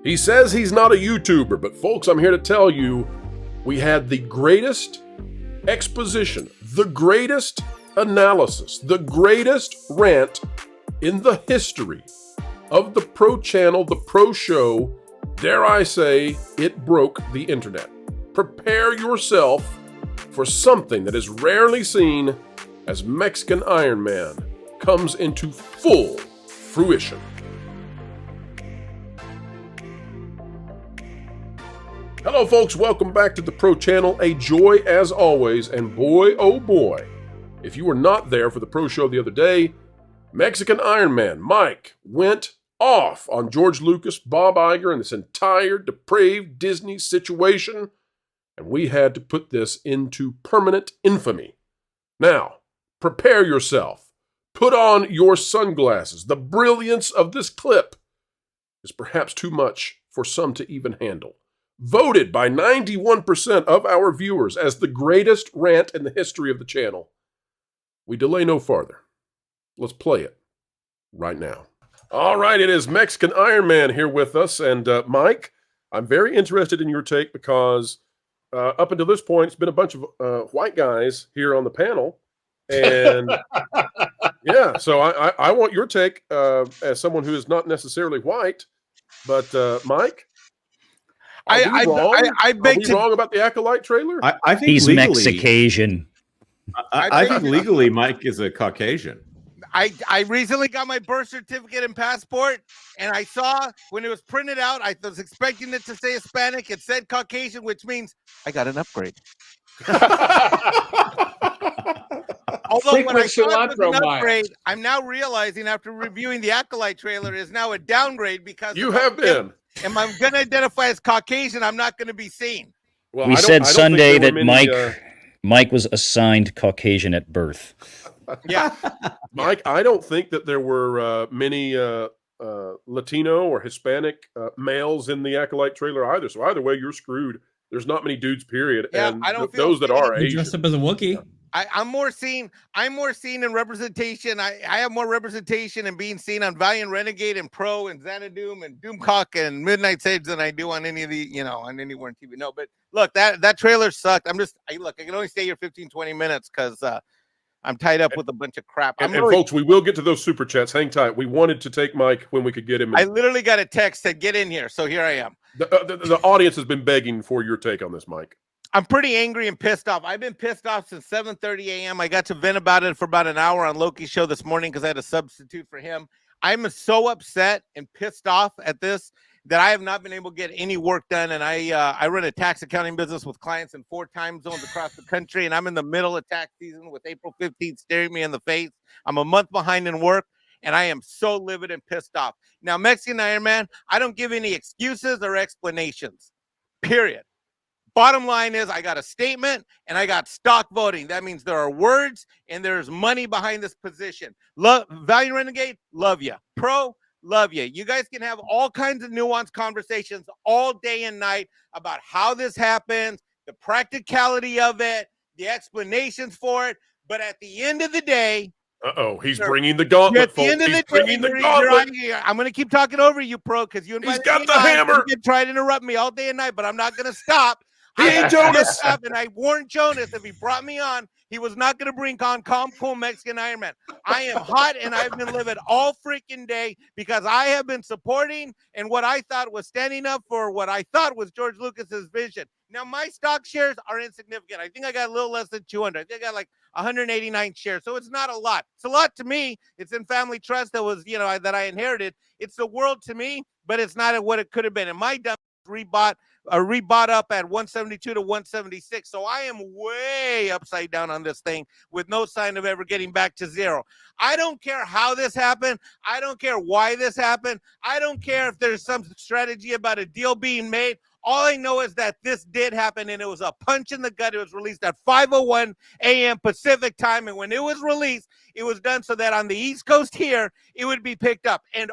He says he's not a YouTuber, but folks, I'm here to tell you, we had the greatest exposition, the greatest analysis, the greatest rant in the history of the Pro Channel, the Pro Show. Dare I say, it broke the internet. Prepare yourself for something that is rarely seen as Mexican Ironman comes into full fruition. Hello folks, welcome back to the Pro Channel. A joy as always, and boy oh boy, if you were not there for the Pro Show the other day, Mexican Ironman Mike went off on George Lucas, Bob Iger, and this entire depraved Disney situation, and we had to put this into permanent infamy. Now, prepare yourself. Put on your sunglasses. The brilliance of this clip is perhaps too much for some to even handle. Voted by 91% of our viewers as the greatest rant in the history of the channel. We delay no farther. Let's play it right now. All right, it is Mexican Ironman here with us. And Mike, I'm very interested in your take because up until this point, it's been a bunch of white guys here on the panel. And yeah, so I want your take as someone who is not necessarily white. But Mike? I beg to wrong about the Acolyte trailer? I think he's legally, Mexicasian. I think legally Mike is a Caucasian. I recently got my birth certificate and passport, and I saw when it was printed out, I was expecting it to say Hispanic. It said Caucasian, which means I got an upgrade. Although when I thought it was an upgrade, I'm now realizing after reviewing the Acolyte trailer is now a downgrade because you have been. And I'm going to identify as Caucasian. I'm not going to be seen. Well, we said Sunday that Mike was assigned Caucasian at birth. Yeah. Mike, I don't think that there were many Latino or Hispanic males in the Acolyte trailer either. So either way, you're screwed. There's not many dudes, period. Yeah, and I don't feel those that are Asian. Dressed up as a Wookiee. I'm more seen in representation. I have more representation in being seen on Valiant Renegade and Pro and Xanadu and Doomcock and Midnight Sage than I do on any of the, on anywhere on TV. No, but look, that trailer sucked. I can only stay here 15, 20 minutes because I'm tied up with a bunch of crap. And folks, we will get to those super chats. Hang tight. We wanted to take Mike when we could get him. I literally got a text that get in here. So here I am. The audience has been begging for your take on this, Mike. I'm pretty angry and pissed off. I've been pissed off since 7:30 a.m. I got to vent about it for about an hour on Loki's show this morning because I had a substitute for him. I'm so upset and pissed off at this that I have not been able to get any work done. And I run a tax accounting business with clients in 4 time zones across the country. And I'm in the middle of tax season with April 15th staring me in the face. I'm a month behind in work. And I am so livid and pissed off. Now, Mexican Ironman, I don't give any excuses or explanations, period. Bottom line is I got a statement and I got stock voting. That means there are words and there's money behind this position. Valiant Renegade, love you. Pro, love you. You guys can have all kinds of nuanced conversations all day and night about how this happens, the practicality of it, the explanations for it. But at the end of the day, he's bringing the gauntlet, folks. He's bringing the gauntlet. I'm going to keep talking over you, Pro, because you he's got the hammer. You can try to interrupt me all day and night, but I'm not going to stop. He ain't Jonas. And I warned Jonas if he brought me on, he was not going to bring on Calm Cool Mexican Ironman. I am hot and I've been livid all freaking day because I have been supporting and what I thought was standing up for what I thought was George Lucas's vision. Now, my stock shares are insignificant. I think I got a little less than 200. I think I got like 189 shares. So it's not a lot. It's a lot to me. It's in family trust that was, that I inherited. It's the world to me, but it's not what it could have been. And my dumb rebought up at 172 to 176. So I am way upside down on this thing with no sign of ever getting back to zero. I don't care how this happened. I don't care why this happened. I don't care if there's some strategy about a deal being made. All I know is that this did happen, and it was a punch in the gut. It was released at 5:01 a.m. Pacific time, and when it was released, it was done so that on the East Coast here, it would be picked up. And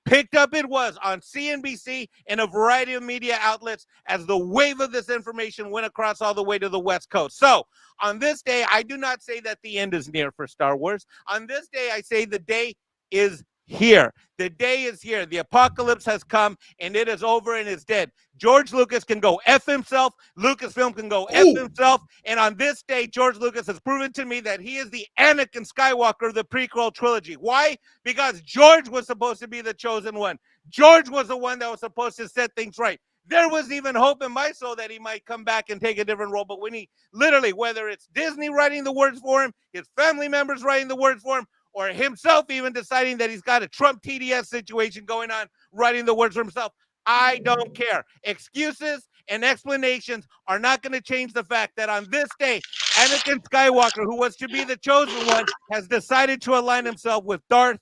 picked up it was on CNBC and a variety of media outlets as the wave of this information went across all the way to the West Coast. So on this day, I do not say that the end is near for Star Wars. On this day, I say the day is here. The day is here. The apocalypse has come, and it is over, and it's dead. George Lucas can go F himself. Lucasfilm can go F himself. And on this day, George Lucas has proven to me that he is the Anakin Skywalker of the prequel trilogy. Why? Because George was supposed to be the chosen one. George was the one that was supposed to set things right. There was even hope in my soul that he might come back and take a different role. But when he literally, whether it's Disney writing the words for him, his family members writing the words for him, or himself even deciding that he's got a Trump TDS situation going on, writing the words for himself, I don't care. Excuses and explanations are not going to change the fact that on this day, Anakin Skywalker, who was to be the chosen one, has decided to align himself with Darth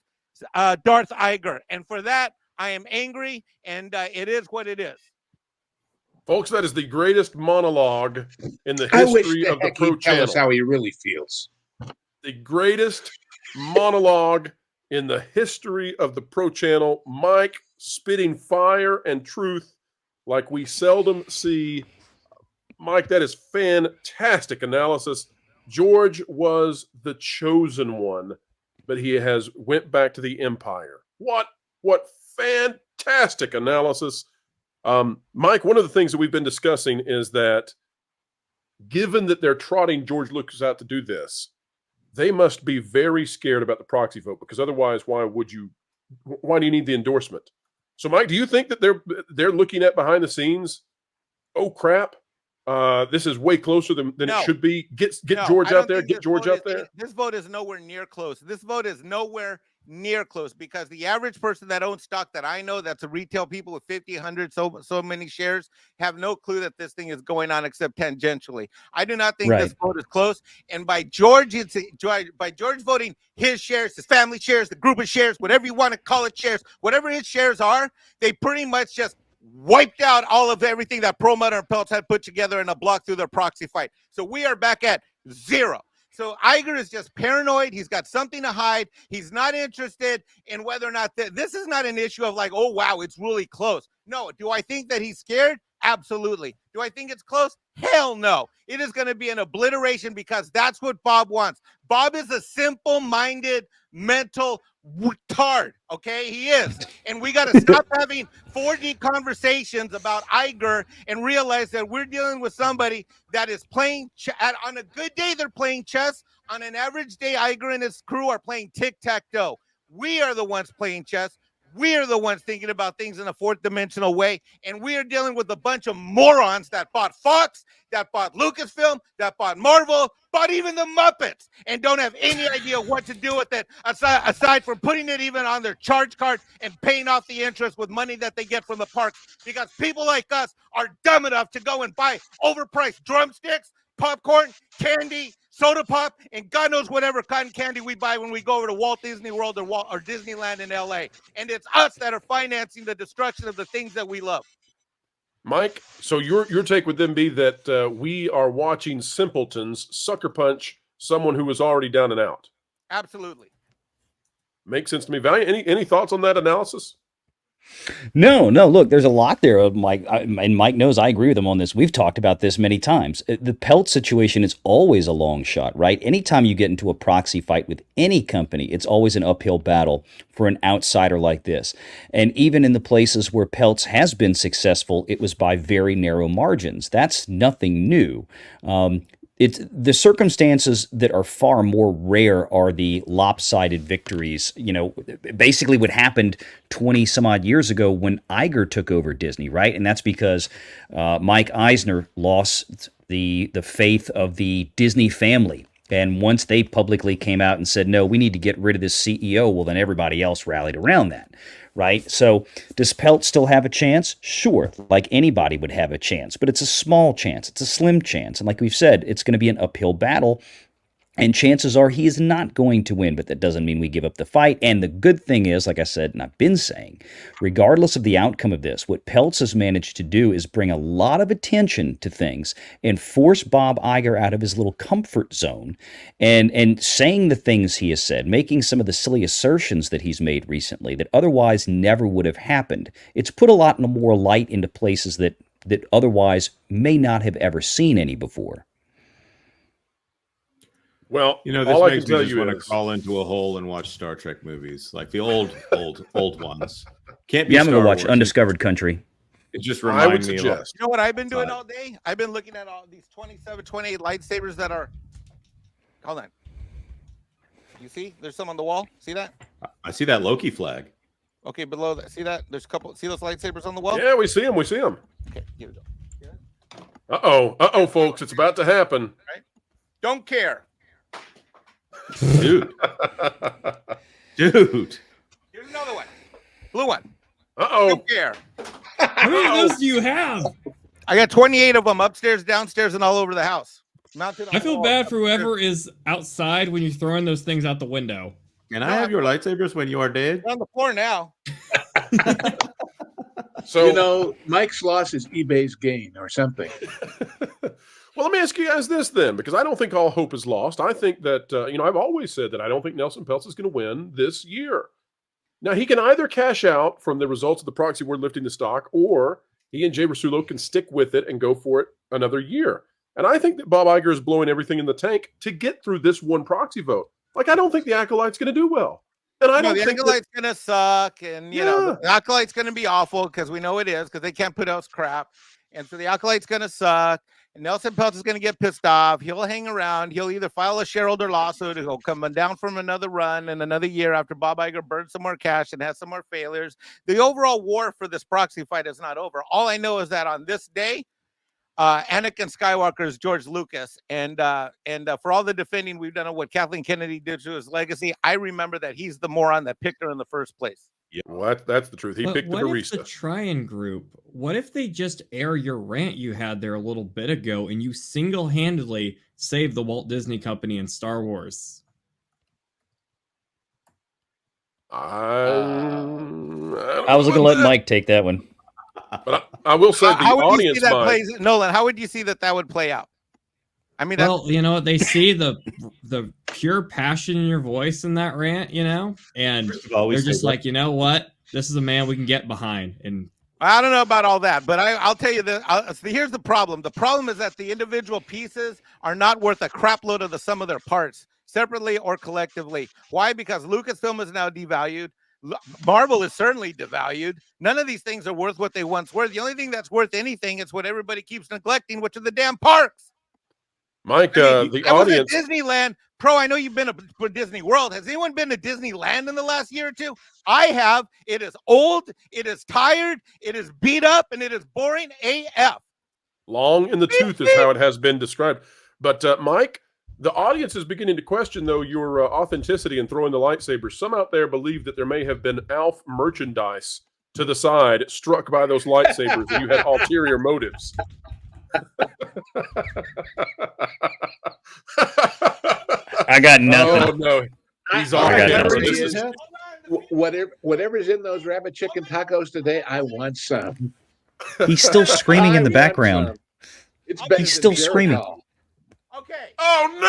Iger. And for that, I am angry, and it is what it is. Folks, that is the greatest monologue in the history of the Pro Channel. Tell us how he really feels. The greatest monologue in the history of the Pro Channel. Mike spitting fire and truth like we seldom see. Mike, that is fantastic analysis. George was the chosen one, but he has went back to the Empire. What fantastic analysis. Mike, one of the things that we've been discussing is that given that they're trotting George Lucas out to do this, they must be very scared about the proxy vote, because otherwise, why do you need the endorsement? So, Mike, do you think that they're looking at behind the scenes? Oh crap! This is way closer than it should be. Get George out there. Get George out there. This vote is nowhere near close. This vote is nowhere near close, because the average person that owns stock that I know, that's a retail people with 50, 100, so many shares, have no clue that this thing is going on except tangentially. I do not think this vote is close. And by George voting his shares, his family shares, the group of shares, whatever you want to call it, shares, whatever his shares are, they pretty much just wiped out all of everything that Perlmutter and Peltz had put together in a block through their proxy fight. So we are back at zero. So Iger is just paranoid. He's got something to hide. He's not interested in whether or not this is not an issue of like, oh, wow, it's really close. No. Do I think that he's scared? Absolutely. Do I think it's close? Hell no. It is going to be an obliteration, because that's what Bob wants. Bob is a simple-minded, mental retard, okay? He is. And we got to stop having 4D conversations about Iger and realize that we're dealing with somebody that is playing on a good day, they're playing chess. On an average day, Iger and his crew are playing tic-tac-toe. We are the ones playing chess. We are the ones thinking about things in a fourth dimensional way, and we are dealing with a bunch of morons that bought Fox, that bought Lucasfilm, that bought Marvel, bought even the Muppets, and don't have any idea what to do with it aside from putting it even on their charge card and paying off the interest with money that they get from the parks, because people like us are dumb enough to go and buy overpriced drumsticks, popcorn, candy, soda pop, and God knows whatever cotton candy we buy when we go over to Walt Disney World or Disneyland in LA. And it's us that are financing the destruction of the things that we love. Mike, so your take would then be that we are watching simpletons sucker punch someone who was already down and out. Absolutely. Makes sense to me. Valiant, any thoughts on that analysis? No. Look, there's a lot there, Mike, and Mike knows I agree with him on this. We've talked about this many times. The Peltz situation is always a long shot, right? Anytime you get into a proxy fight with any company, it's always an uphill battle for an outsider like this. And even in the places where Peltz has been successful, it was by very narrow margins. That's nothing new. It's the circumstances that are far more rare are the lopsided victories. Basically what happened 20 some odd years ago when Iger took over Disney, right? And that's because Mike Eisner lost the faith of the Disney family. And once they publicly came out and said, no, we need to get rid of this CEO, well, then everybody else rallied around that, right? So does Peltz still have a chance? Sure, like anybody would have a chance, but it's a small chance. It's a slim chance. And like we've said, it's going to be an uphill battle. And chances are he is not going to win, but that doesn't mean we give up the fight. And the good thing is, like I said, and I've been saying, regardless of the outcome of this, what Peltz has managed to do is bring a lot of attention to things and force Bob Iger out of his little comfort zone and saying the things he has said, making some of the silly assertions that he's made recently that otherwise never would have happened. It's put a lot more light into places that otherwise may not have ever seen any before. Well, You know, this all I can makes me tell just you want to is, crawl into a hole and watch Star Trek movies, like the old ones. Can't be Yeah, I'm gonna Star watch Wars. Undiscovered Country. It just I would reminds me of suggest. You know what I've been doing Outside. all day? I've been looking at all these 27, 28 lightsabers that are. Hold on. You see? There's some on the wall. See that? I see that Loki flag. Okay, below that. See that? There's a couple. See those lightsabers on the wall? Yeah, we see him. We see him. Okay, here we go. Uh-oh, folks. It's about to happen. Don't care. Dude. Dude. Here's another one. Blue one. Uh-oh. Don't care. How many of those do you have? I got 28 of them upstairs, downstairs, and all over the house. Mounted on I the feel wall. bad for whoever is outside when you're throwing those things out the window. Can I have your lightsabers when you are dead? They're on the floor now. So, You know, Mike's loss is eBay's gain or something. well, let me ask you guys this then, because I don't think all hope is lost. I think that, I've always said that I don't think Nelson Peltz is going to win this year. Now, he can either cash out from the results of the proxy word lifting the stock, or he and Jay Rasulo can stick with it and go for it another year. And I think that Bob Iger is blowing everything in the tank to get through this one proxy vote. Like, I don't think the Acolyte's going to do well. And I don't the think Acolyte's gonna suck, and you know the Acolyte's gonna be awful because we know it is because they can't put out crap, and so the Acolyte's gonna suck. And Nelson Peltz is gonna get pissed off. He'll hang around. He'll either file a shareholder lawsuit, or he'll come down from another run in another year after Bob Iger burns some more cash and has some more failures. The overall war for this proxy fight is not over. All I know is that on this day, Anakin Skywalker is George Lucas, and for all the defending we've done of what Kathleen Kennedy did to his legacy, I remember that he's the moron that picked her in the first place. Yeah, well, that's the truth. He But picked the what if the barista. Tryon Group, what if they just air your rant you had there a little bit ago and you single-handedly saved the Walt Disney Company and Star Wars? I was going to let Mike take that one. But I will say the How would you audience see that might. plays, Nolan? How would you see that would play out? I mean, Well, you know, they see the pure passion in your voice in that rant, you know, and First of all, we they're say just that- like, you know what? This is a man we can get behind. And I don't know about all that, but I'll tell you that. Here's the problem. The problem is that the individual pieces are not worth a crap load of the sum of their parts, separately or collectively. Why? Because Lucasfilm is now devalued. Marvel is certainly devalued. None of these things are worth what they once were. The only thing that's worth anything is what everybody keeps neglecting, which are the damn parks. Mike, I mean, the I was at audience. Disneyland. Pro, I know you've been to Disney World. Has anyone been to Disneyland in the last year or two? I have. It is old. It is tired. It is beat up, and it is boring AF. Long in the tooth is how it has been described. But Mike, the audience is beginning to question, though, your authenticity in throwing the lightsabers. Some out there believe that there may have been Alf merchandise to the side struck by those lightsabers, and you had ulterior motives. I got nothing. Oh, no. He's all I got camera. nothing. This is- Whatever's in those rabbit chicken tacos today, I want some. He's still screaming in the I want background. some. It's better He's than still Jericho. screaming. Okay. Oh, I'm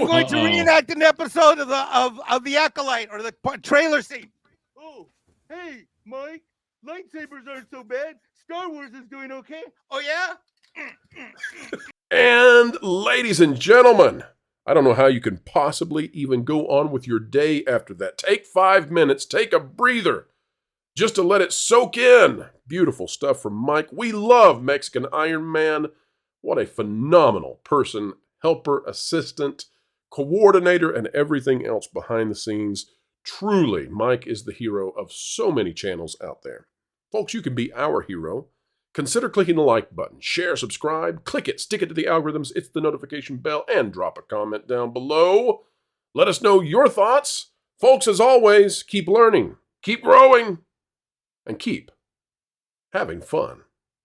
no. going to reenact an episode of the Acolyte or the trailer scene. Oh, hey, Mike, lightsabers aren't so bad. Star Wars is doing okay. Oh yeah. And ladies and gentlemen, I don't know how you can possibly even go on with your day after that. Take 5 minutes, take a breather, just to let it soak in. Beautiful stuff from Mike. We love Mexican Ironman. What a phenomenal person, helper, assistant, coordinator, and everything else behind the scenes. Truly, Mike is the hero of so many channels out there. Folks, you can be our hero. Consider clicking the like button, share, subscribe, click it, stick it to the algorithms, it's the notification bell, and drop a comment down below. Let us know your thoughts. Folks, as always, keep learning, keep growing, and keep having fun.